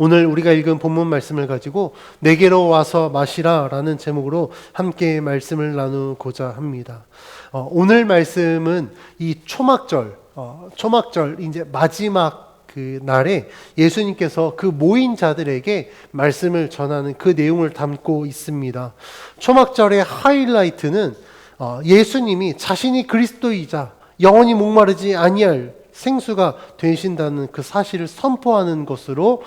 오늘 우리가 읽은 본문 말씀을 가지고 내게로 와서 마시라 라는 제목으로 함께 말씀을 나누고자 합니다. 오늘 말씀은 이 초막절 이제 마지막 그 날에 예수님께서 그 모인 자들에게 말씀을 전하는 그 내용을 담고 있습니다. 초막절의 하이라이트는 예수님이 자신이 그리스도이자 영원히 목마르지 아니할 생수가 되신다는 그 사실을 선포하는 것으로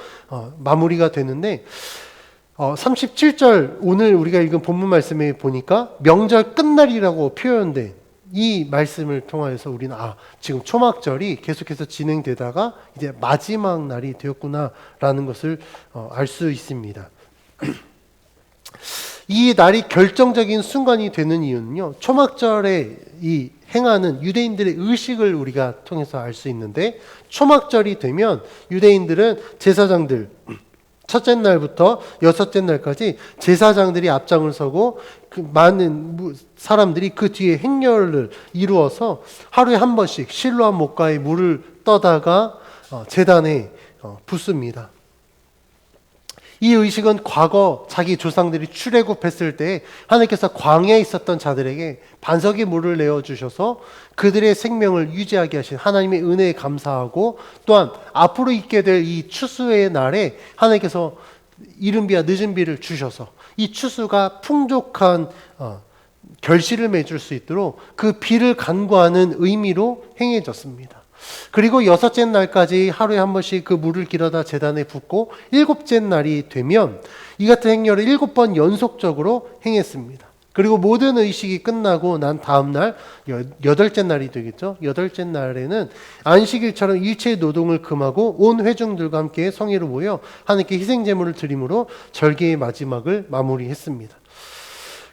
마무리가 되는데 37절 오늘 우리가 읽은 본문 말씀에 보니까 명절 끝날이라고 표현된 이 말씀을 통하여서 우리는 지금 초막절이 계속해서 진행되다가 이제 마지막 날이 되었구나라는 것을 알 수 있습니다. 이 날이 결정적인 순간이 되는 이유는요, 초막절에 이 행하는 유대인들의 의식을 우리가 통해서 알 수 있는데, 초막절이 되면 유대인들은 제사장들, 첫째 날부터 여섯째 날까지 제사장들이 앞장을 서고 그 많은 사람들이 그 뒤에 행렬을 이루어서 하루에 한 번씩 실로암 목가에 물을 떠다가 제단에 붓습니다. 이 의식은 과거 자기 조상들이 출애굽했을 때 하나님께서 광야에 있었던 자들에게 반석의 물을 내어주셔서 그들의 생명을 유지하게 하신 하나님의 은혜에 감사하고, 또한 앞으로 있게 될 이 추수의 날에 하나님께서 이른 비와 늦은 비를 주셔서 이 추수가 풍족한 결실을 맺을 수 있도록 그 비를 간구하는 의미로 행해졌습니다. 그리고 여섯째 날까지 하루에 한 번씩 그 물을 길어다 제단에 붓고, 일곱째 날이 되면 이 같은 행렬을 7번 연속적으로 행했습니다. 그리고 모든 의식이 끝나고 난 다음 날, 여덟째 날이 되겠죠. 여덟째 날에는 안식일처럼 일체의 노동을 금하고 온 회중들과 함께 성회로 모여 하나님께 희생제물을 드림으로 절기의 마지막을 마무리했습니다.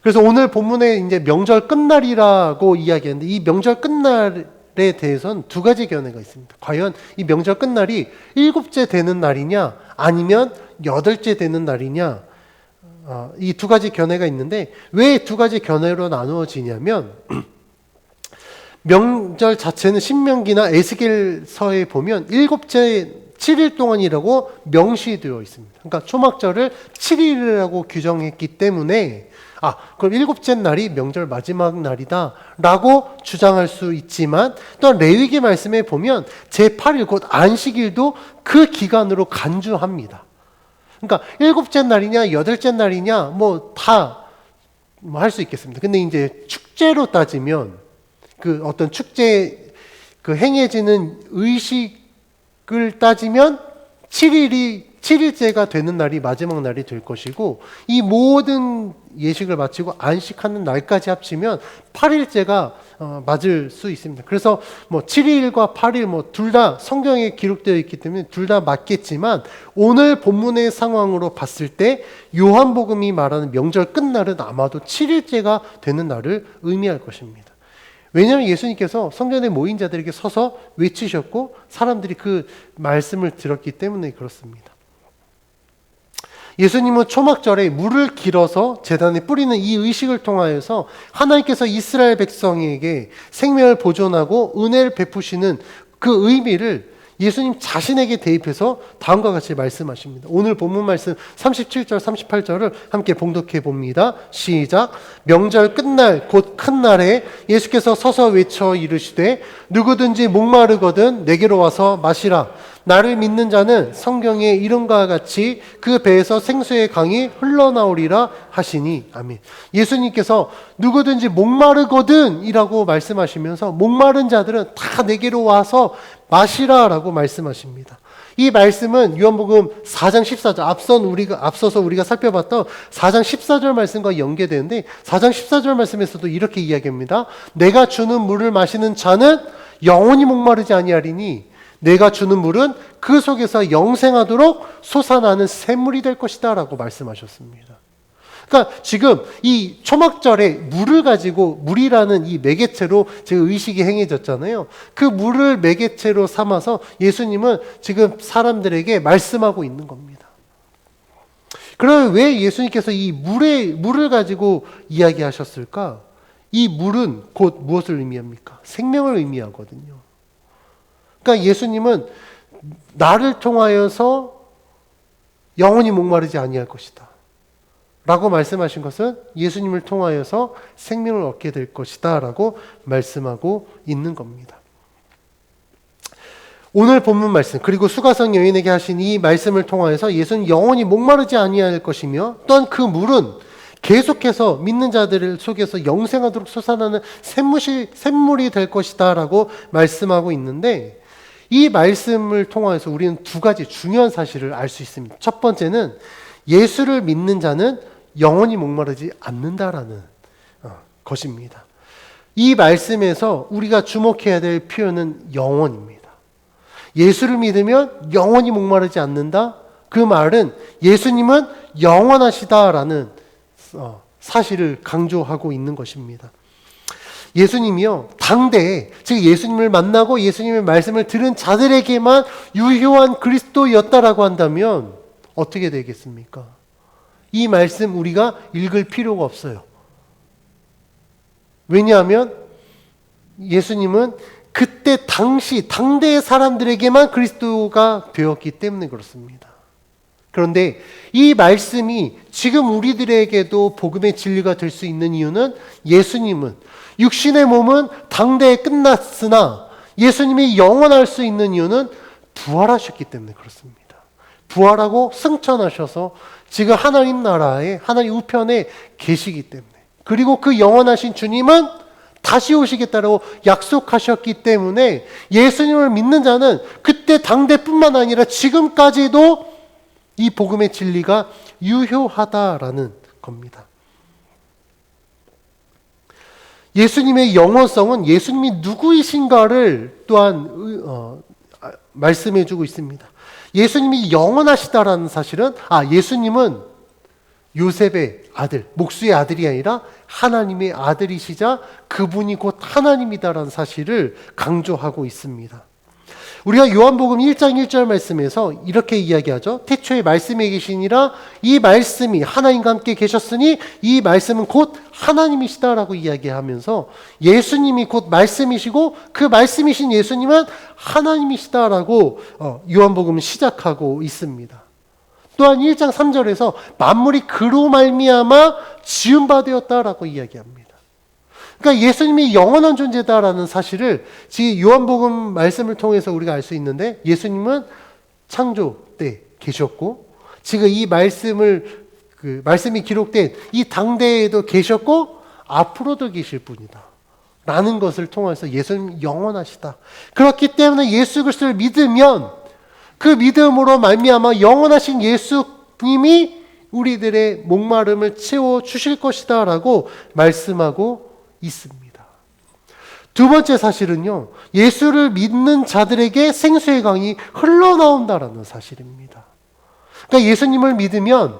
그래서 오늘 본문에 이제 명절 끝날이라고 이야기하는데, 이 명절 끝날에 대해서는 두 가지 견해가 있습니다. 과연 이 명절 끝날이 일곱째 되는 날이냐 아니면 여덟째 되는 날이냐, 이 두 가지 견해가 있는데, 왜 두 가지 견해로 나누어지냐면 명절 자체는 신명기나 에스겔서에 보면 일곱째 7일 동안이라고 명시되어 있습니다. 그러니까 초막절을 7일이라고 규정했기 때문에 그럼 일곱째 날이 명절 마지막 날이다 라고 주장할 수 있지만, 또한 레위기 말씀에 보면 제8일 곧 안식일도 그 기간으로 간주합니다. 그러니까 일곱째 날이냐 여덟째 날이냐 다 할 수 있겠습니다. 근데 이제 축제로 따지면 그 어떤 축제 그 행해지는 의식을 따지면 7일째가 되는 날이 마지막 날이 될 것이고, 이 모든 예식을 마치고 안식하는 날까지 합치면 8일째가 맞을 수 있습니다. 그래서 7일과 8일 둘 다 성경에 기록되어 있기 때문에 둘 다 맞겠지만, 오늘 본문의 상황으로 봤을 때 요한복음이 말하는 명절 끝날은 아마도 7일째가 되는 날을 의미할 것입니다. 왜냐하면 예수님께서 성전에 모인 자들에게 서서 외치셨고 사람들이 그 말씀을 들었기 때문에 그렇습니다. 예수님은 초막절에 물을 길어서 제단에 뿌리는 이 의식을 통하여서 하나님께서 이스라엘 백성에게 생명을 보존하고 은혜를 베푸시는 그 의미를 예수님 자신에게 대입해서 다음과 같이 말씀하십니다. 오늘 본문 말씀 37절 38절을 함께 봉독해 봅니다. 시작. 명절 끝날 곧 큰 날에 예수께서 서서 외쳐 이르시되 누구든지 목마르거든 내게로 와서 마시라. 나를 믿는 자는 성경의 이름과 같이 그 배에서 생수의 강이 흘러나오리라 하시니. 아멘. 예수님께서 누구든지 목마르거든 이라고 말씀하시면서 목마른 자들은 다 내게로 와서 마시라 라고 말씀하십니다. 이 말씀은 요한복음 4장 14절 앞서서 우리가 살펴봤던 4장 14절 말씀과 연계되는데, 4장 14절 말씀에서도 이렇게 이야기합니다. 내가 주는 물을 마시는 자는 영원히 목마르지 아니하리니 내가 주는 물은 그 속에서 영생하도록 솟아나는 샘물이 될 것이다 라고 말씀하셨습니다. 그러니까 지금 이 초막절에 물을 가지고, 물이라는 이 매개체로 지금 의식이 행해졌잖아요. 그 물을 매개체로 삼아서 예수님은 지금 사람들에게 말씀하고 있는 겁니다. 그러면 왜 예수님께서 이 물을 가지고 이야기하셨을까? 이 물은 곧 무엇을 의미합니까? 생명을 의미하거든요. 그러니까 예수님은 나를 통하여서 영원히 목마르지 아니할 것이다 라고 말씀하신 것은 예수님을 통하여서 생명을 얻게 될 것이다 라고 말씀하고 있는 겁니다. 오늘 본문 말씀 그리고 수가성 여인에게 하신 이 말씀을 통하여서 예수는 영원히 목마르지 아니할 것이며 또한 그 물은 계속해서 믿는 자들 속에서 영생하도록 솟아나는 샘물이 될 것이다 라고 말씀하고 있는데, 이 말씀을 통하여서 우리는 두 가지 중요한 사실을 알 수 있습니다. 첫 번째는 예수를 믿는 자는 영원히 목마르지 않는다라는 것입니다. 이 말씀에서 우리가 주목해야 될 표현은 영원입니다. 예수를 믿으면 영원히 목마르지 않는다. 그 말은 예수님은 영원하시다라는 사실을 강조하고 있는 것입니다. 예수님이요, 당대에, 즉 예수님을 만나고 예수님의 말씀을 들은 자들에게만 유효한 그리스도였다라고 한다면 어떻게 되겠습니까? 이 말씀 우리가 읽을 필요가 없어요. 왜냐하면 예수님은 그때 당시 당대의 사람들에게만 그리스도가 되었기 때문에 그렇습니다. 그런데 이 말씀이 지금 우리들에게도 복음의 진리가 될 수 있는 이유는 예수님은 육신의 몸은 당대에 끝났으나 예수님이 영원할 수 있는 이유는 부활하셨기 때문에 그렇습니다. 부활하고 승천하셔서 지금 하나님 나라에 하나님 우편에 계시기 때문에, 그리고 그 영원하신 주님은 다시 오시겠다라고 약속하셨기 때문에 예수님을 믿는 자는 그때 당대뿐만 아니라 지금까지도 이 복음의 진리가 유효하다라는 겁니다. 예수님의 영원성은 예수님이 누구이신가를 또한 말씀해 주고 있습니다. 예수님이 영원하시다라는 사실은 예수님은 요셉의 아들, 목수의 아들이 아니라 하나님의 아들이시자 그분이 곧 하나님이다라는 사실을 강조하고 있습니다. 우리가 요한복음 1장 1절 말씀에서 이렇게 이야기하죠. 태초에 말씀이 계시니라, 이 말씀이 하나님과 함께 계셨으니 이 말씀은 곧 하나님이시다라고 이야기하면서 예수님이 곧 말씀이시고 그 말씀이신 예수님은 하나님이시다라고 요한복음은 시작하고 있습니다. 또한 1장 3절에서 만물이 그로 말미암아 지은 바 되었다라고 이야기합니다. 그러니까 예수님이 영원한 존재다라는 사실을 지금 요한복음 말씀을 통해서 우리가 알 수 있는데, 예수님은 창조 때 계셨고 지금 이 말씀이 기록된 이 당대에도 계셨고 앞으로도 계실 분이다 라는 것을 통해서 예수님 영원하시다. 그렇기 때문에 예수 그리스도를 믿으면 그 믿음으로 말미암아 영원하신 예수님이 우리들의 목마름을 채워주실 것이다 라고 말씀하고 있습니다. 두 번째 사실은요, 예수를 믿는 자들에게 생수의 강이 흘러나온다라는 사실입니다. 그러니까 예수님을 믿으면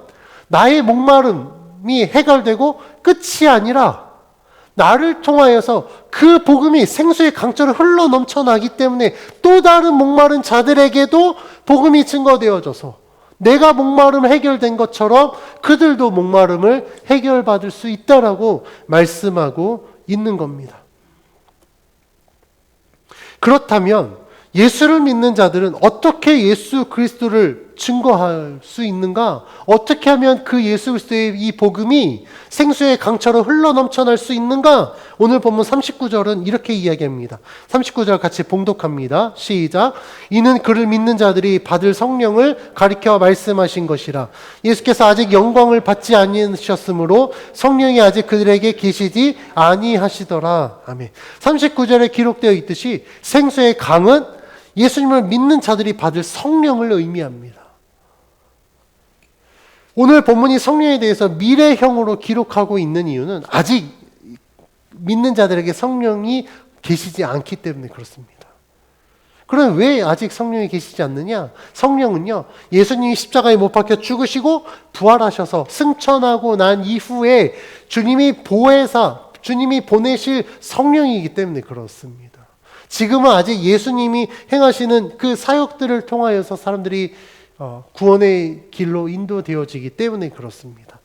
나의 목마름이 해결되고 끝이 아니라 나를 통하여서 그 복음이 생수의 강처럼 흘러 넘쳐나기 때문에 또 다른 목마른 자들에게도 복음이 증거되어져서 내가 목마름 해결된 것처럼 그들도 목마름을 해결받을 수 있다라고 말씀하고 있는 겁니다. 그렇다면 예수를 믿는 자들은 어떻게 예수 그리스도를 증거할 수 있는가? 어떻게 하면 그 예수 그리스도의 이 복음이 생수의 강처럼 흘러 넘쳐날 수 있는가? 오늘 본문 39절은 이렇게 이야기합니다. 39절 같이 봉독합니다. 시작. 이는 그를 믿는 자들이 받을 성령을 가리켜 말씀하신 것이라. 예수께서 아직 영광을 받지 아니하셨으므로 성령이 아직 그들에게 계시지 아니하시더라. 아멘. 39절에 기록되어 있듯이 생수의 강은 예수님을 믿는 자들이 받을 성령을 의미합니다. 오늘 본문이 성령에 대해서 미래형으로 기록하고 있는 이유는 아직 믿는 자들에게 성령이 계시지 않기 때문에 그렇습니다. 그럼 왜 아직 성령이 계시지 않느냐? 성령은요, 예수님이 십자가에 못 박혀 죽으시고 부활하셔서 승천하고 난 이후에 주님이 보혜사, 주님이 보내실 성령이기 때문에 그렇습니다. 지금은 아직 예수님이 행하시는 그 사역들을 통하여서 사람들이 구원의 길로 인도되어지기 때문에 그렇습니다.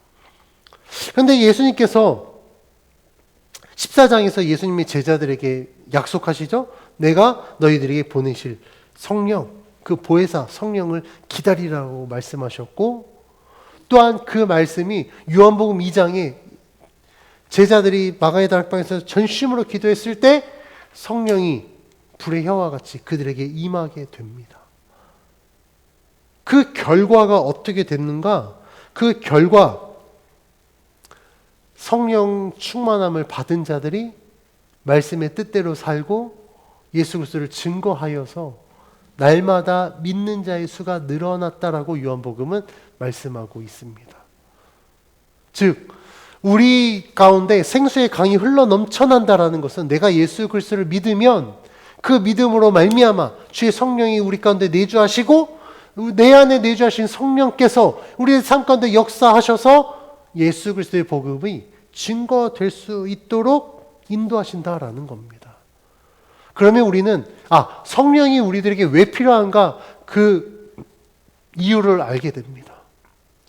그런데 예수님께서 14장에서 예수님이 제자들에게 약속하시죠? 내가 너희들에게 보내실 성령, 그 보혜사 성령을 기다리라고 말씀하셨고, 또한 그 말씀이 요한복음 2장에 제자들이 마가의 다락방에서 전심으로 기도했을 때 성령이 불의 혀와 같이 그들에게 임하게 됩니다. 그 결과가 어떻게 됐는가? 그 결과, 성령 충만함을 받은 자들이 말씀의 뜻대로 살고 예수 그리스도를 증거하여서 날마다 믿는 자의 수가 늘어났다라고 요한복음은 말씀하고 있습니다. 즉, 우리 가운데 생수의 강이 흘러 넘쳐난다라는 것은 내가 예수 그리스도를 믿으면 그 믿음으로 말미암아 주의 성령이 우리 가운데 내주하시고 내 안에 내주하신 성령께서 우리의 삶 가운데 역사하셔서 예수 그리스도의 복음이 증거될 수 있도록 인도하신다라는 겁니다. 그러면 우리는 성령이 우리들에게 왜 필요한가 그 이유를 알게 됩니다.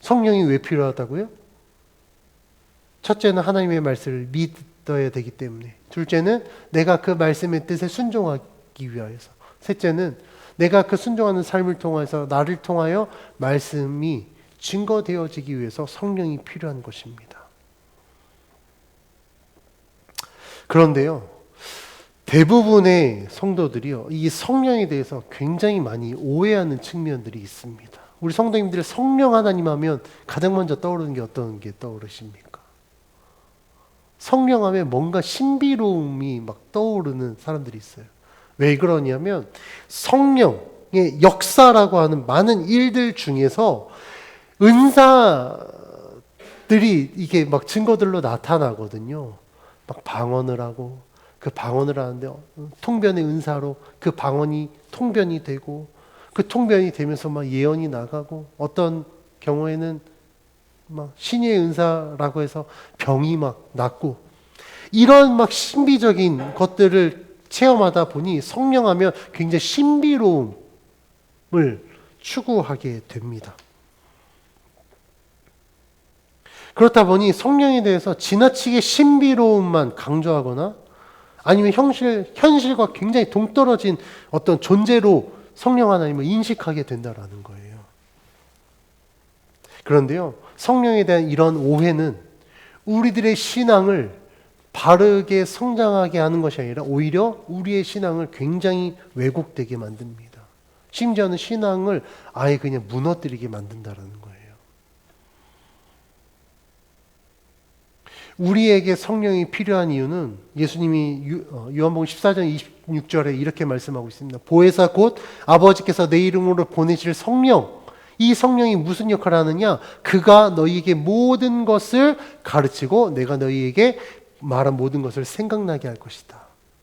성령이 왜 필요하다고요? 첫째는 하나님의 말씀을 믿어야 되기 때문에, 둘째는 내가 그 말씀의 뜻에 순종하기 위하여서, 셋째는 내가 그 순종하는 삶을 통해서 나를 통하여 말씀이 증거되어지기 위해서 성령이 필요한 것입니다. 그런데요, 대부분의 성도들이요, 이 성령에 대해서 굉장히 많이 오해하는 측면들이 있습니다. 우리 성도님들 성령 하나님 하면 가장 먼저 떠오르는 게 어떤 게 떠오르십니까? 성령 하면 뭔가 신비로움이 막 떠오르는 사람들이 있어요. 왜 그러냐면 성령의 역사라고 하는 많은 일들 중에서 은사들이 이게 막 증거들로 나타나거든요. 막 방언을 하고, 그 방언을 하는데 통변의 은사로 그 방언이 통변이 되고, 그 통변이 되면서 막 예언이 나가고, 어떤 경우에는 막 신의 은사라고 해서 병이 막 낫고, 이런 막 신비적인 것들을 체험하다 보니 성령하면 굉장히 신비로움을 추구하게 됩니다. 그렇다 보니 성령에 대해서 지나치게 신비로움만 강조하거나 아니면 현실과 굉장히 동떨어진 어떤 존재로 성령 하나님을 인식하게 된다라는 거예요. 그런데요, 성령에 대한 이런 오해는 우리들의 신앙을 바르게 성장하게 하는 것이 아니라 오히려 우리의 신앙을 굉장히 왜곡되게 만듭니다. 심지어는 신앙을 아예 그냥 무너뜨리게 만든다라는 거예요. 우리에게 성령이 필요한 이유는 예수님이 요한복음 14장 26절에 이렇게 말씀하고 있습니다. 보혜사 곧 아버지께서 내 이름으로 보내실 성령, 이 성령이 무슨 역할을 하느냐? 그가 너희에게 모든 것을 가르치고 내가 너희에게 말한 모든 것을 생각나게 할 것이다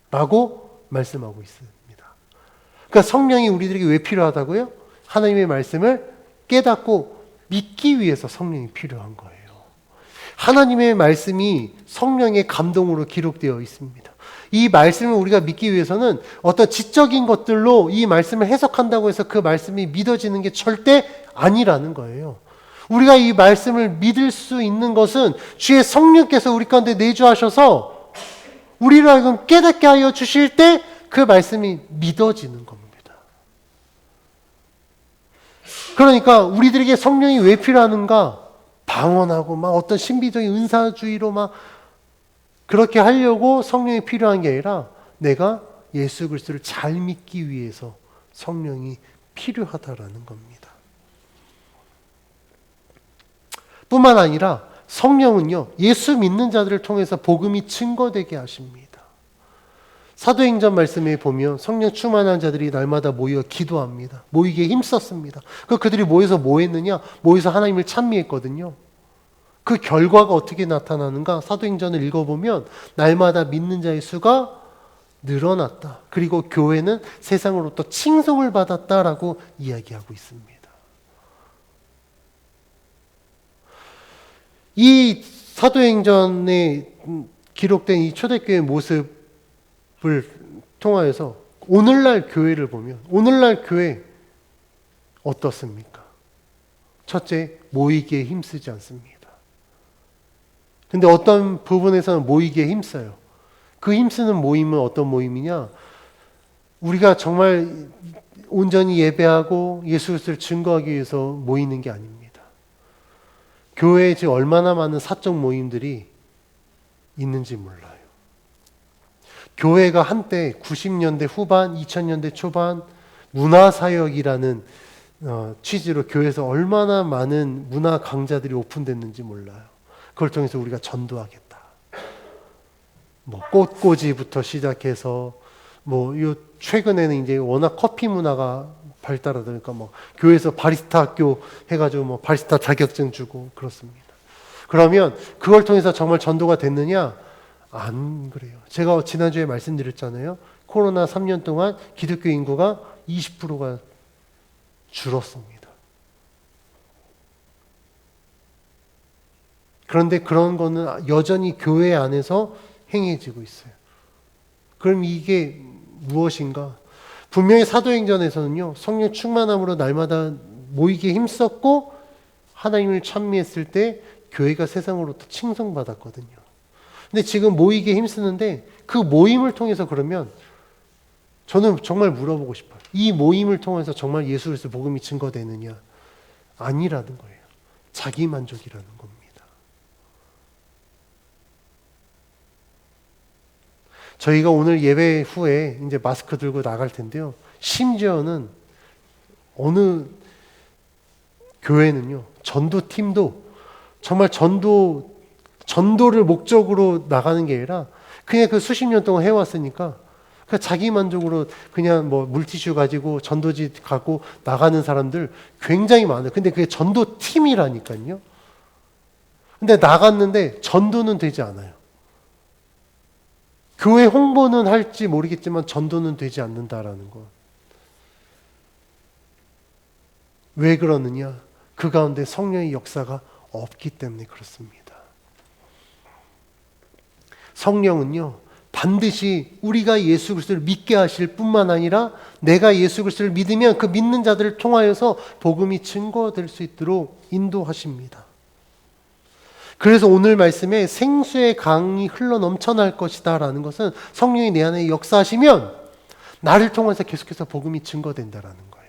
라고 말씀하고 있습니다. 그러니까 성령이 우리들에게 왜 필요하다고요? 하나님의 말씀을 깨닫고 믿기 위해서 성령이 필요한 거예요. 하나님의 말씀이 성령의 감동으로 기록되어 있습니다. 이 말씀을 우리가 믿기 위해서는 어떤 지적인 것들로 이 말씀을 해석한다고 해서 그 말씀이 믿어지는 게 절대 아니라는 거예요. 우리가 이 말씀을 믿을 수 있는 것은 주의 성령께서 우리 가운데 내주하셔서 우리를 하여금 깨닫게 하여 주실 때 그 말씀이 믿어지는 겁니다. 그러니까 우리들에게 성령이 왜 필요한가? 방언하고 막 어떤 신비적인 은사주의로 막 그렇게 하려고 성령이 필요한 게 아니라 내가 예수 그리스도를 잘 믿기 위해서 성령이 필요하다라는 겁니다. 뿐만 아니라 성령은요, 예수 믿는 자들을 통해서 복음이 증거되게 하십니다. 사도행전 말씀에 보면 성령 충만한 자들이 날마다 모여 기도합니다. 모이기에 힘썼습니다. 그들이 모여서 뭐 했느냐? 모여서 하나님을 찬미했거든요. 그 결과가 어떻게 나타나는가? 사도행전을 읽어보면 날마다 믿는 자의 수가 늘어났다. 그리고 교회는 세상으로부터 칭송을 받았다라고 이야기하고 있습니다. 이 사도행전에 기록된 이 초대교회의 모습을 통하여서 오늘날 교회를 보면 오늘날 교회 어떻습니까? 첫째, 모이기에 힘쓰지 않습니다. 근데 어떤 부분에서는 모이기에 힘써요. 그 힘쓰는 모임은 어떤 모임이냐? 우리가 정말 온전히 예배하고 예수 그리스도를 증거하기 위해서 모이는 게 아닙니다. 교회에 지금 얼마나 많은 사적 모임들이 있는지 몰라요. 교회가 한때 90년대 후반, 2000년대 초반 문화사역이라는 취지로 교회에서 얼마나 많은 문화 강좌들이 오픈됐는지 몰라요. 그걸 통해서 우리가 전도하겠다. 뭐 꽃꽂이부터 시작해서 요 최근에는 이제 워낙 커피 문화가 발달하다 보니까 뭐 교회에서 바리스타 학교 해가지고 뭐 바리스타 자격증 주고 그렇습니다. 그러면 그걸 통해서 정말 전도가 됐느냐? 안 그래요. 제가 지난주에 말씀드렸잖아요. 코로나 3년 동안 기독교 인구가 20%가 줄었습니다. 그런데 그런 거는 여전히 교회 안에서 행해지고 있어요. 그럼 이게 무엇인가? 분명히 사도행전에서는요, 성령 충만함으로 날마다 모이기에 힘썼고 하나님을 찬미했을 때 교회가 세상으로부터 칭송받았거든요. 근데 지금 모이기에 힘쓰는데 그 모임을 통해서 그러면 저는 정말 물어보고 싶어요. 이 모임을 통해서 정말 예수 그리스도 복음이 증거되느냐? 아니라는 거예요. 자기 만족이라는 겁니다. 저희가 오늘 예배 후에 이제 마스크 들고 나갈 텐데요. 심지어는 어느 교회는요, 전도팀도 정말 전도를 목적으로 나가는 게 아니라 그냥 그 수십 년 동안 해왔으니까 그냥 자기 만족으로 그냥 뭐 물티슈 가지고 전도지 갖고 나가는 사람들 굉장히 많아요. 근데 그게 전도팀이라니까요. 근데 나갔는데 전도는 되지 않아요. 교회 홍보는 할지 모르겠지만 전도는 되지 않는다라는 것. 왜 그러느냐? 그 가운데 성령의 역사가 없기 때문에 그렇습니다. 성령은요, 반드시 우리가 예수 그리스도를 믿게 하실 뿐만 아니라 내가 예수 그리스도를 믿으면 그 믿는 자들을 통하여서 복음이 증거될 수 있도록 인도하십니다. 그래서 오늘 말씀에 생수의 강이 흘러 넘쳐날 것이다 라는 것은 성령이 내 안에 역사하시면 나를 통해서 계속해서 복음이 증거된다라는 거예요.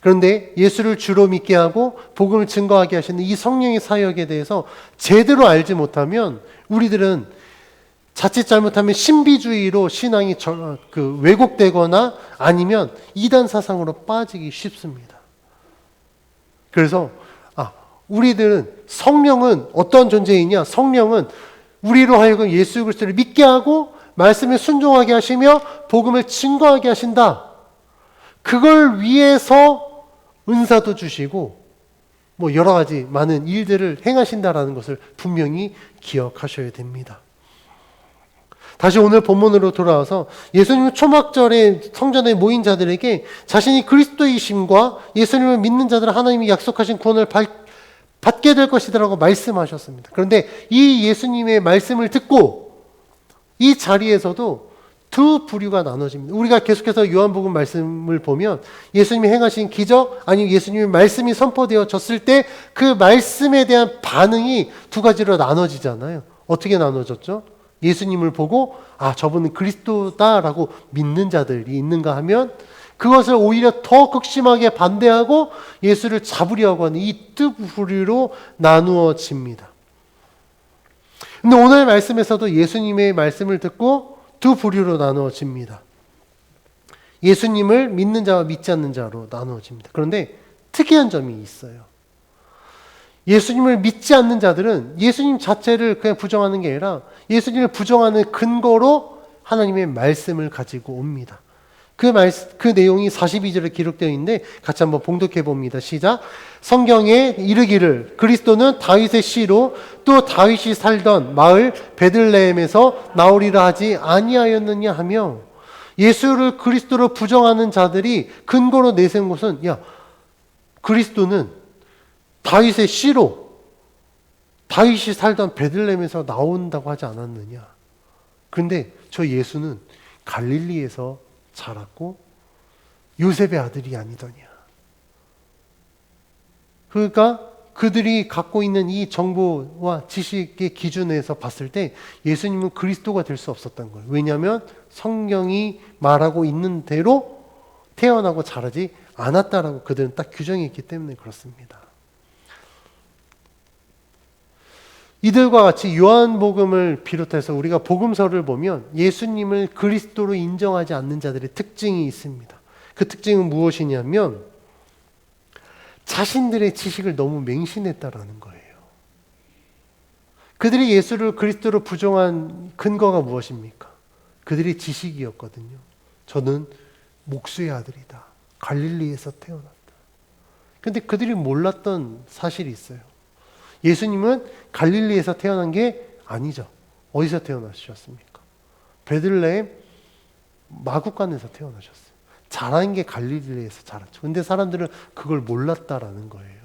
그런데 예수를 주로 믿게 하고 복음을 증거하게 하시는 이 성령의 사역에 대해서 제대로 알지 못하면 우리들은 자칫 잘못하면 신비주의로 신앙이 왜곡되거나 아니면 이단 사상으로 빠지기 쉽습니다. 그래서 우리들은 성령은 어떤 존재이냐? 성령은 우리로 하여금 예수 그리스도를 믿게 하고 말씀에 순종하게 하시며 복음을 증거하게 하신다. 그걸 위해서 은사도 주시고 뭐 여러 가지 많은 일들을 행하신다라는 것을 분명히 기억하셔야 됩니다. 다시 오늘 본문으로 돌아와서 예수님 초막절에 성전에 모인 자들에게 자신이 그리스도이심과 예수님을 믿는 자들 하나님이 약속하신 구원을 받게 될 것이라고 말씀하셨습니다. 그런데 이 예수님의 말씀을 듣고 이 자리에서도 두 부류가 나눠집니다. 우리가 계속해서 요한복음 말씀을 보면 예수님이 행하신 기적 아니면 예수님의 말씀이 선포되어졌을 때 그 말씀에 대한 반응이 두 가지로 나눠지잖아요. 어떻게 나눠졌죠? 예수님을 보고 저분은 그리스도다라고 믿는 자들이 있는가 하면 그것을 오히려 더 극심하게 반대하고 예수를 잡으려고 하는 이 두 부류로 나누어집니다. 근데 오늘 말씀에서도 예수님의 말씀을 듣고 두 부류로 나누어집니다. 예수님을 믿는 자와 믿지 않는 자로 나누어집니다. 그런데 특이한 점이 있어요. 예수님을 믿지 않는 자들은 예수님 자체를 그냥 부정하는 게 아니라 예수님을 부정하는 근거로 하나님의 말씀을 가지고 옵니다. 그 내용이 42절에 기록되어 있는데 같이 한번 봉독해 봅니다. 시작. 성경에 이르기를 그리스도는 다윗의 씨로 또 다윗이 살던 마을 베들레헴에서 나오리라 하지 아니하였느냐 하며 예수를 그리스도로 부정하는 자들이 근거로 내세운 것은 그리스도는 다윗의 씨로 다윗이 살던 베들레헴에서 나온다고 하지 않았느냐. 그런데 저 예수는 갈릴리에서 자랐고 요셉의 아들이 아니더냐. 그러니까 그들이 갖고 있는 이 정보와 지식의 기준에서 봤을 때 예수님은 그리스도가 될 수 없었던 거예요. 왜냐하면 성경이 말하고 있는 대로 태어나고 자라지 않았다라고 그들은 딱 규정했기 때문에 그렇습니다. 이들과 같이 요한복음을 비롯해서 우리가 복음서를 보면 예수님을 그리스도로 인정하지 않는 자들의 특징이 있습니다. 그 특징은 무엇이냐면 자신들의 지식을 너무 맹신했다라는 거예요. 그들이 예수를 그리스도로 부정한 근거가 무엇입니까? 그들의 지식이었거든요. 저는 목수의 아들이다. 갈릴리에서 태어났다. 근데 그들이 몰랐던 사실이 있어요. 예수님은 갈릴리에서 태어난 게 아니죠. 어디서 태어나셨습니까? 베들레헴 마구간에서 태어나셨어요. 자란 게 갈릴리에서 자랐죠. 근데 사람들은 그걸 몰랐다라는 거예요.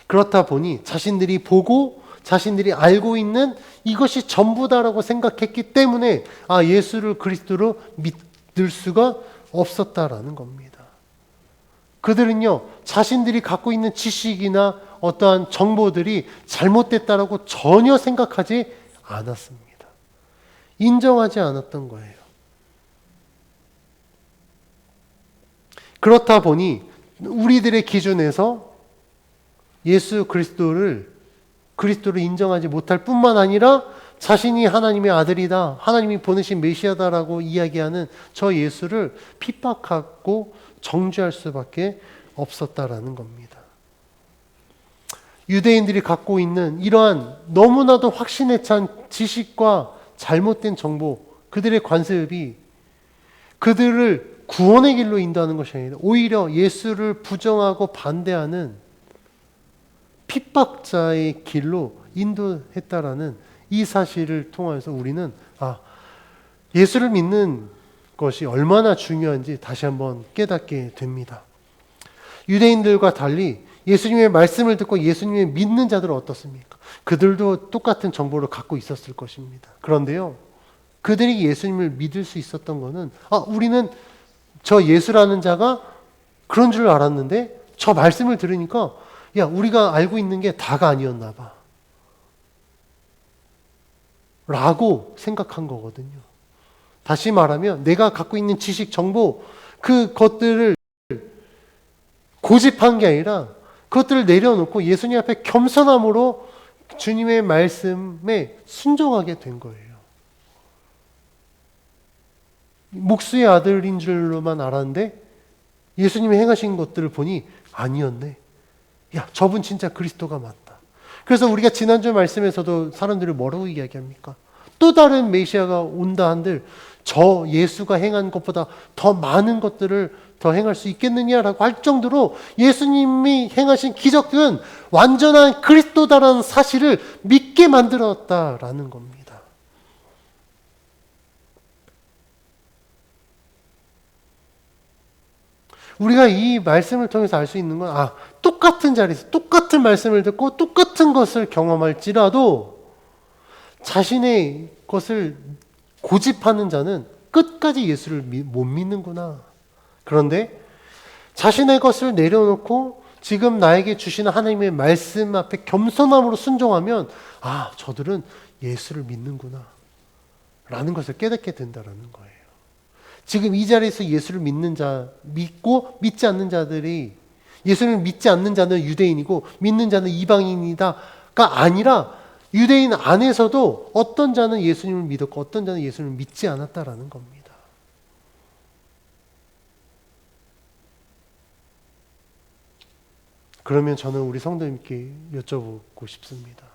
그렇다 보니 자신들이 보고 자신들이 알고 있는 이것이 전부다라고 생각했기 때문에 예수를 그리스도로 믿을 수가 없었다라는 겁니다. 그들은요, 자신들이 갖고 있는 지식이나 어떠한 정보들이 잘못됐다라고 전혀 생각하지 않았습니다. 인정하지 않았던 거예요. 그렇다 보니 우리들의 기준에서 예수 그리스도를 인정하지 못할 뿐만 아니라 자신이 하나님의 아들이다, 하나님이 보내신 메시아다라고 이야기하는 저 예수를 핍박하고 정죄할 수밖에 없었다라는 겁니다. 유대인들이 갖고 있는 이러한 너무나도 확신에 찬 지식과 잘못된 정보, 그들의 관습이 그들을 구원의 길로 인도하는 것이 아니라 오히려 예수를 부정하고 반대하는 핍박자의 길로 인도했다라는 이 사실을 통해서 우리는 예수를 믿는 것이 얼마나 중요한지 다시 한번 깨닫게 됩니다. 유대인들과 달리 예수님의 말씀을 듣고 예수님을 믿는 자들은 어떻습니까? 그들도 똑같은 정보를 갖고 있었을 것입니다. 그런데요, 그들이 예수님을 믿을 수 있었던 것은 우리는 저 예수라는 자가 그런 줄 알았는데 저 말씀을 들으니까 우리가 알고 있는 게 다가 아니었나 봐 라고 생각한 거거든요. 다시 말하면 내가 갖고 있는 지식, 정보, 그것들을 고집한 게 아니라 그것들을 내려놓고 예수님 앞에 겸손함으로 주님의 말씀에 순종하게 된 거예요. 목수의 아들인 줄로만 알았는데 예수님이 행하신 것들을 보니 아니었네. 저분 진짜 그리스도가 맞다. 그래서 우리가 지난주 말씀에서도 사람들이 뭐라고 이야기합니까? 또 다른 메시아가 온다 한들 저 예수가 행한 것보다 더 많은 것들을 더 행할 수 있겠느냐라고 할 정도로 예수님이 행하신 기적들은 완전한 그리스도다라는 사실을 믿게 만들었다라는 겁니다. 우리가 이 말씀을 통해서 알 수 있는 건 똑같은 자리에서 똑같은 말씀을 듣고 똑같은 것을 경험할지라도 자신의 것을 고집하는 자는 끝까지 예수를 못 믿는구나. 그런데 자신의 것을 내려놓고 지금 나에게 주시는 하나님의 말씀 앞에 겸손함으로 순종하면 저들은 예수를 믿는구나 라는 것을 깨닫게 된다는 거예요. 지금 이 자리에서 예수를 믿는 자, 믿고 믿지 않는 자들이, 예수를 믿지 않는 자는 유대인이고 믿는 자는 이방인이다가 아니라 유대인 안에서도 어떤 자는 예수님을 믿었고 어떤 자는 예수님을 믿지 않았다라는 겁니다. 그러면 저는 우리 성도님께 여쭤보고 싶습니다.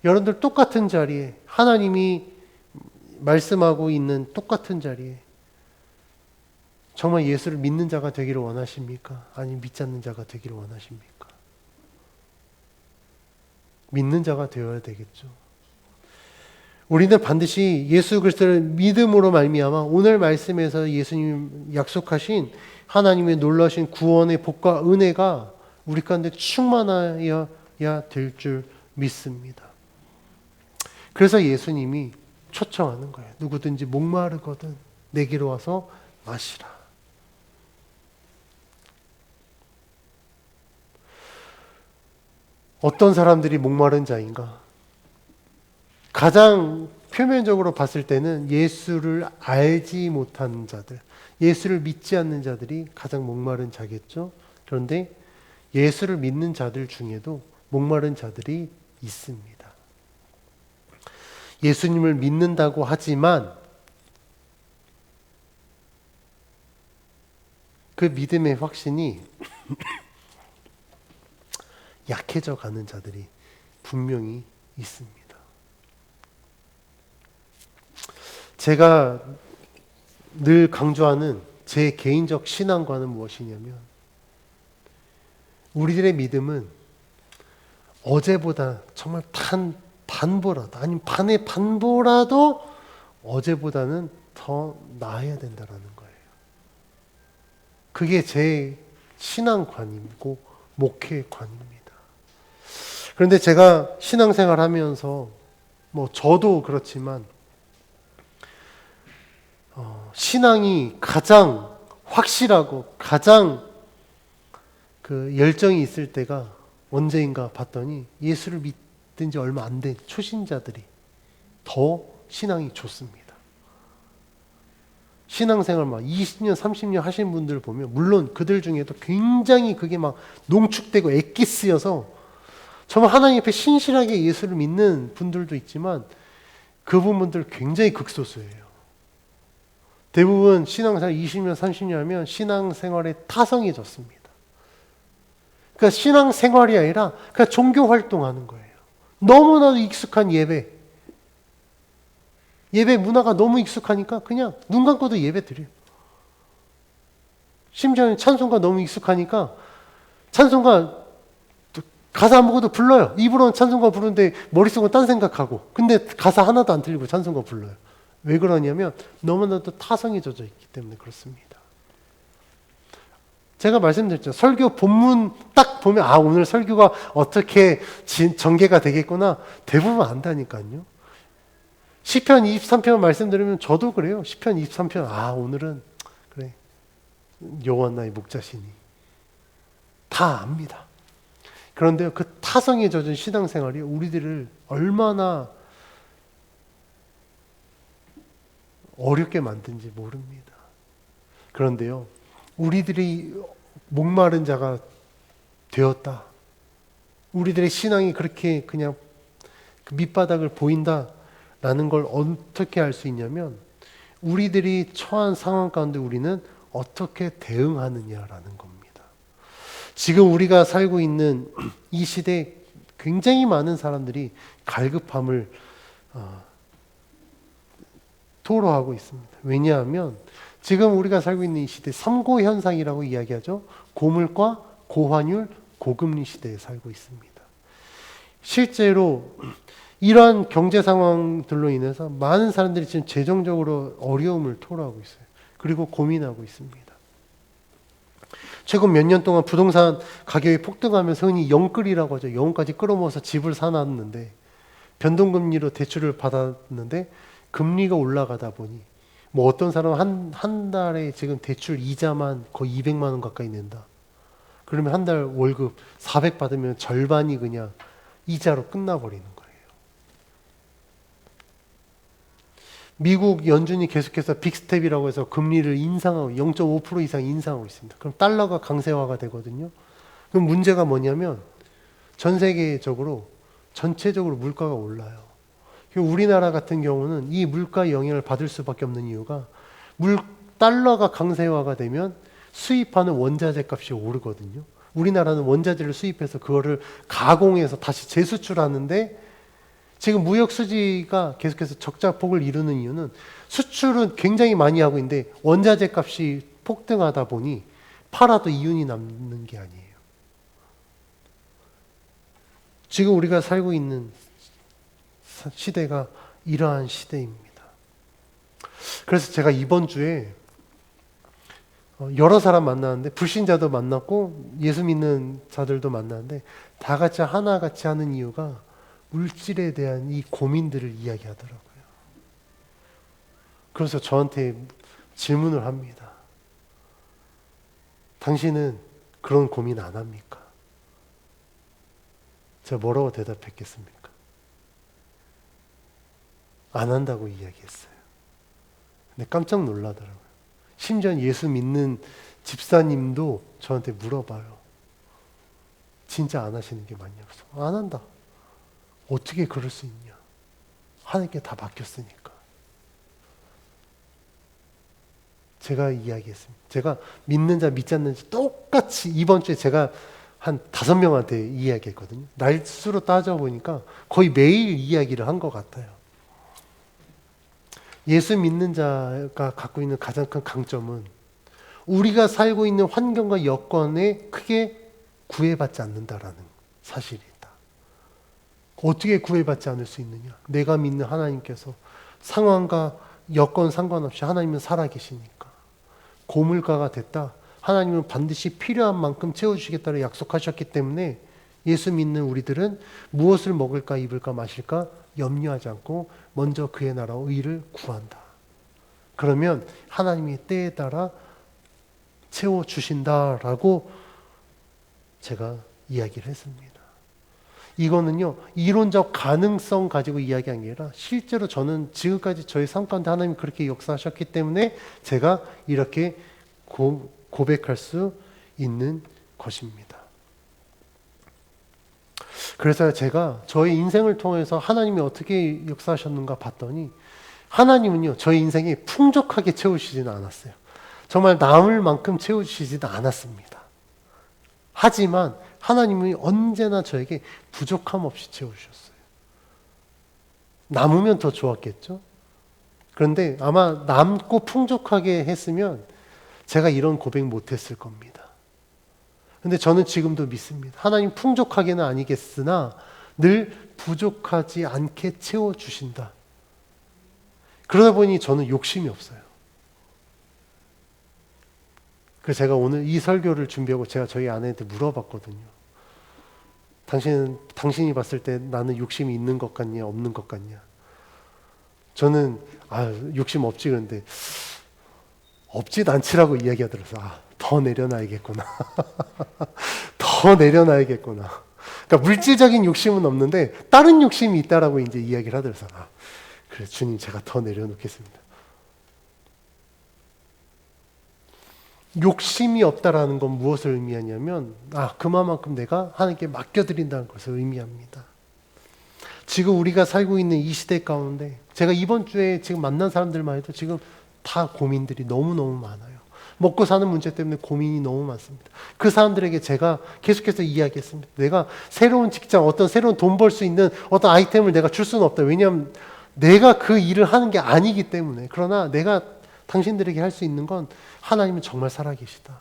여러분들 똑같은 자리에, 하나님이 말씀하고 있는 똑같은 자리에 정말 예수를 믿는 자가 되기를 원하십니까? 아니면 믿지 않는 자가 되기를 원하십니까? 믿는 자가 되어야 되겠죠. 우리는 반드시 예수 그리스도를 믿음으로 말미암아 오늘 말씀에서 예수님 약속하신 하나님의 놀라신 구원의 복과 은혜가 우리 가운데 충만하여야 될 줄 믿습니다. 그래서 예수님이 초청하는 거예요. 누구든지 목마르거든 내게로 와서 마시라. 어떤 사람들이 목마른 자인가? 가장 표면적으로 봤을 때는 예수를 알지 못하는 자들, 예수를 믿지 않는 자들이 가장 목마른 자겠죠. 그런데 예수를 믿는 자들 중에도 목마른 자들이 있습니다. 예수님을 믿는다고 하지만 그 믿음의 확신이 약해져 가는 자들이 분명히 있습니다. 제가 늘 강조하는 제 개인적 신앙과는 무엇이냐면, 우리들의 믿음은 어제보다 정말 반보라도, 아니면 반의 반보라도 어제보다는 더 나아야 된다라는 거예요. 그게 제 신앙관이고 목회관입니다. 그런데 제가 신앙생활 하면서 저도 그렇지만 신앙이 가장 확실하고 가장 그 열정이 있을 때가 언제인가 봤더니 예수를 믿은 지 얼마 안 된 초신자들이 더 신앙이 좋습니다. 신앙생활 20년, 30년 하신 분들 보면 물론 그들 중에도 굉장히 그게 막 농축되고 애기 쓰여서 정말 하나님 앞에 신실하게 예수를 믿는 분들도 있지만 그 부분들 굉장히 극소수예요. 대부분 신앙생활 20년, 30년 하면 신앙생활에 타성해졌습니다. 그러니까 신앙생활이 아니라 그냥 종교 활동하는 거예요. 너무나도 익숙한 예배 문화가 너무 익숙하니까 그냥 눈 감고도 예배 드려요. 심지어는 찬송가 너무 익숙하니까 찬송가 가사 안 보고도 불러요. 입으로는 찬송가 부르는데 머릿속은 딴 생각하고, 근데 가사 하나도 안 틀리고 찬송가 불러요. 왜 그러냐면 너무나도 타성이 젖어 있기 때문에 그렇습니다. 제가 말씀드렸죠. 설교 본문 딱 보면 오늘 설교가 어떻게 전개가 되겠구나. 대부분 안다니까요. 시편 23편 말씀 들으면 저도 그래요. 시편 23편 오늘은 그래 여호와 나의 목자시니 다 압니다. 그런데 그 타성에 젖은 신앙생활이 우리들을 얼마나 어렵게 만든지 모릅니다. 그런데요, 우리들이 목마른 자가 되었다, 우리들의 신앙이 그렇게 그냥 그 밑바닥을 보인다라는 걸 어떻게 알 수 있냐면, 우리들이 처한 상황 가운데 우리는 어떻게 대응하느냐라는 겁니다. 지금 우리가 살고 있는 이 시대에 굉장히 많은 사람들이 갈급함을 토로하고 있습니다. 왜냐하면 지금 우리가 살고 있는 이 시대 삼고 현상이라고 이야기하죠. 고물가, 고환율, 고금리 시대에 살고 있습니다. 실제로 이러한 경제 상황들로 인해서 많은 사람들이 지금 재정적으로 어려움을 토로하고 있어요. 그리고 고민하고 있습니다. 최근 몇 년 동안 부동산 가격이 폭등하면서 흔히 영끌이라고 하죠. 영혼까지 끌어모아서 집을 사놨는데, 변동금리로 대출을 받았는데 금리가 올라가다 보니 어떤 사람은 한 달에 지금 대출 이자만 거의 200만 원 가까이 낸다. 그러면 한 달 월급 400 받으면 절반이 그냥 이자로 끝나버리는 거예요. 미국 연준이 계속해서 빅스텝이라고 해서 금리를 인상하고 0.5% 이상 인상하고 있습니다. 그럼 달러가 강세화가 되거든요. 그럼 문제가 뭐냐면 전 세계적으로 전체적으로 물가가 올라요. 우리나라 같은 경우는 이 물가 영향을 받을 수밖에 없는 이유가 달러가 강세화가 되면 수입하는 원자재 값이 오르거든요. 우리나라는 원자재를 수입해서 그거를 가공해서 다시 재수출하는데, 지금 무역 수지가 계속해서 적자폭을 이루는 이유는 수출은 굉장히 많이 하고 있는데 원자재 값이 폭등하다 보니 팔아도 이윤이 남는 게 아니에요. 지금 우리가 살고 있는 시대가 이러한 시대입니다. 그래서 제가 이번 주에 여러 사람 만나는데, 불신자도 만났고 예수 믿는 자들도 만나는데, 다 같이 하나같이 하는 이유가 물질에 대한 이 고민들을 이야기하더라고요. 그래서 저한테 질문을 합니다. 당신은 그런 고민 안 합니까? 제가 뭐라고 대답했겠습니까? 안 한다고 이야기했어요. 근데 깜짝 놀라더라고요. 심지어 예수 믿는 집사님도 저한테 물어봐요. 진짜 안 하시는 게 맞냐고. 안 한다. 어떻게 그럴 수 있냐. 하나님께 다 맡겼으니까. 제가 이야기했습니다. 제가 믿는 자 믿지 않는 자 똑같이 이번 주에 제가 한 5명한테 이야기했거든요. 날수로 따져보니까 거의 매일 이야기를 한 것 같아요. 예수 믿는 자가 갖고 있는 가장 큰 강점은 우리가 살고 있는 환경과 여건에 크게 구애받지 않는다라는 사실이다. 어떻게 구애받지 않을 수 있느냐? 내가 믿는 하나님께서 상황과 여건 상관없이 하나님은 살아계시니까. 고물가가 됐다. 하나님은 반드시 필요한 만큼 채워주시겠다고 약속하셨기 때문에 예수 믿는 우리들은 무엇을 먹을까 입을까 마실까 염려하지 않고 먼저 그의 나라와 의를 구한다. 그러면 하나님이 때에 따라 채워주신다라고 제가 이야기를 했습니다. 이거는요, 이론적 가능성 가지고 이야기한 게 아니라 실제로 저는 지금까지 저의 삶 가운데 하나님이 그렇게 역사하셨기 때문에 제가 이렇게 고백할 수 있는 것입니다. 그래서 제가 저의 인생을 통해서 하나님이 어떻게 역사하셨는가 봤더니 하나님은요, 저의 인생에 풍족하게 채우시지는 않았어요. 정말 남을 만큼 채우시지는 않았습니다. 하지만 하나님이 언제나 저에게 부족함 없이 채우셨어요. 남으면 더 좋았겠죠? 그런데 아마 남고 풍족하게 했으면 제가 이런 고백 못했을 겁니다. 근데 저는 지금도 믿습니다. 하나님 풍족하게는 아니겠으나 늘 부족하지 않게 채워주신다. 그러다 보니 저는 욕심이 없어요. 그래서 제가 오늘 이 설교를 준비하고 제가 저희 아내한테 물어봤거든요. 당신이 봤을 때 나는 욕심이 있는 것 같냐, 없는 것 같냐? 저는 욕심 없지 그런데 없진 않지라고 이야기하더라고요. 더 내려놔야겠구나. 더 내려놔야겠구나. 그러니까 물질적인 욕심은 없는데 다른 욕심이 있다라고 이제 이야기를 하더라고요. 그래 주님 제가 더 내려놓겠습니다. 욕심이 없다라는 건 무엇을 의미하냐면 그만큼 내가 하나님께 맡겨드린다는 것을 의미합니다. 지금 우리가 살고 있는 이 시대 가운데 제가 이번 주에 지금 만난 사람들만 해도 지금 다 고민들이 너무너무 많아요. 먹고 사는 문제 때문에 고민이 너무 많습니다. 그 사람들에게 제가 계속해서 이야기했습니다. 내가 새로운 직장, 어떤 새로운 돈 벌 수 있는 어떤 아이템을 내가 줄 수는 없다. 왜냐하면 내가 그 일을 하는 게 아니기 때문에. 그러나 내가 당신들에게 할 수 있는 건 하나님은 정말 살아계시다.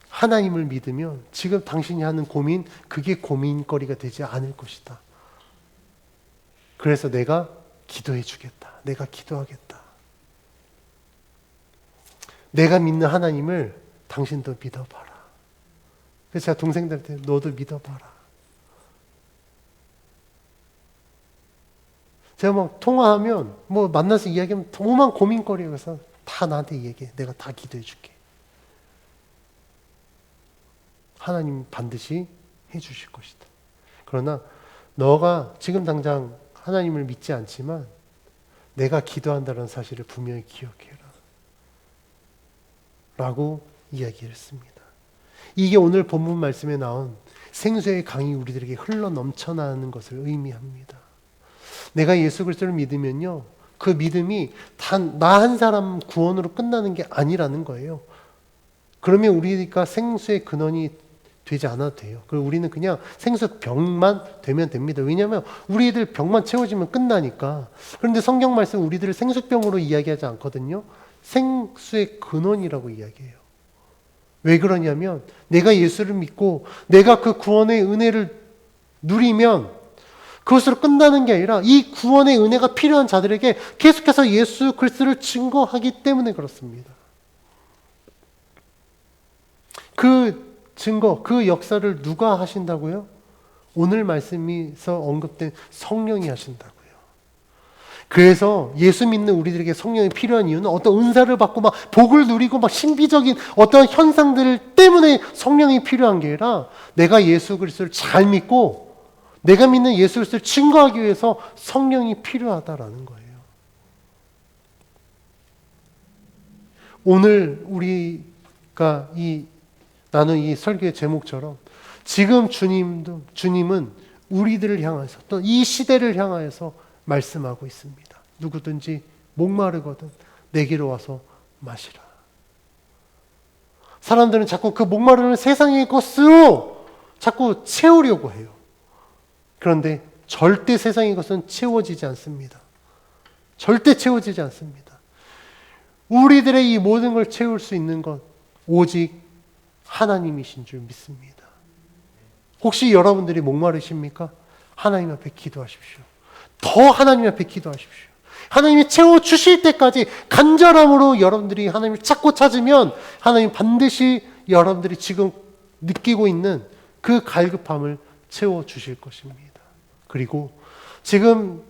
하나님을 믿으면 지금 당신이 하는 고민, 그게 고민거리가 되지 않을 것이다. 그래서 내가 기도해 주겠다. 내가 기도하겠다. 내가 믿는 하나님을 당신도 믿어봐라. 그래서 제가 동생들한테 너도 믿어봐라. 제가 막 통화하면 만나서 이야기하면 오만 고민거리가 있어서 다 나한테 얘기해. 내가 다 기도해 줄게. 하나님 반드시 해 주실 것이다. 그러나 너가 지금 당장 하나님을 믿지 않지만 내가 기도한다는 사실을 분명히 기억해라. 라고 이야기했습니다. 이게 오늘 본문 말씀에 나온 생수의 강이 우리들에게 흘러 넘쳐나는 것을 의미합니다. 내가 예수 그리스도를 믿으면요, 그 믿음이 단 나 한 사람 구원으로 끝나는 게 아니라는 거예요. 그러면 우리가 생수의 근원이 되지 않아도 돼요. 그리고 우리는 그냥 생수 병만 되면 됩니다. 왜냐하면 우리들 병만 채워지면 끝나니까. 그런데 성경 말씀 우리들을 생수병으로 이야기하지 않거든요. 생수의 근원이라고 이야기해요. 왜 그러냐면 내가 예수를 믿고 내가 그 구원의 은혜를 누리면 그것으로 끝나는 게 아니라 이 구원의 은혜가 필요한 자들에게 계속해서 예수 그리스도를 증거하기 때문에 그렇습니다. 그 증거, 그 역사를 누가 하신다고요? 오늘 말씀에서 언급된 성령이 하신다고요. 그래서 예수 믿는 우리들에게 성령이 필요한 이유는 어떤 은사를 받고 막 복을 누리고 막 신비적인 어떤 현상들 때문에 성령이 필요한 게 아니라 내가 예수 그리스도를 잘 믿고 내가 믿는 예수 그리스도를 증거하기 위해서 성령이 필요하다라는 거예요. 오늘 우리가 나눈 이 설교의 제목처럼 지금 주님은 우리들을 향해서 또 이 시대를 향하여서 말씀하고 있습니다. 누구든지 목마르거든 내게로 와서 마시라. 사람들은 자꾸 그 목마름을 세상의 것으로 자꾸 채우려고 해요. 그런데 절대 세상의 것은 채워지지 않습니다. 절대 채워지지 않습니다. 우리들의 이 모든 걸 채울 수 있는 것 오직 하나님이신 줄 믿습니다. 혹시 여러분들이 목마르십니까? 하나님 앞에 기도하십시오. 더 하나님 앞에 기도하십시오. 하나님이 채워주실 때까지 간절함으로 여러분들이 하나님을 찾고 찾으면 하나님 반드시 여러분들이 지금 느끼고 있는 그 갈급함을 채워주실 것입니다. 그리고 지금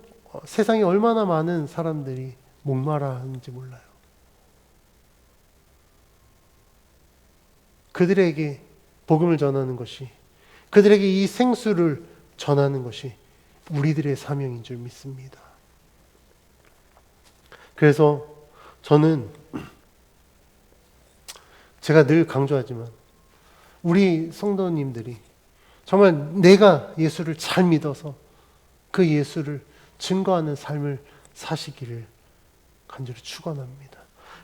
세상에 얼마나 많은 사람들이 목마라 하는지 몰라요. 그들에게 복음을 전하는 것이, 그들에게 이 생수를 전하는 것이 우리들의 사명인 줄 믿습니다. 그래서 저는 제가 늘 강조하지만 우리 성도님들이 정말 내가 예수를 잘 믿어서 그 예수를 증거하는 삶을 사시기를 간절히 축원합니다.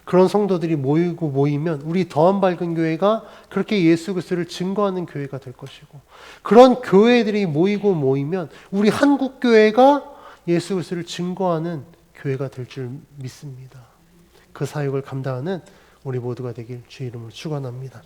그런 성도들이 모이면 우리 더한 밝은 교회가 그렇게 예수 그리스도를 증거하는 교회가 될 것이고, 그런 교회들이 모이면 우리 한국 교회가 예수 그리스도를 증거하는 교회가 될 줄 믿습니다. 그 사역을 감당하는 우리 모두가 되길 주의 이름으로 축원합니다.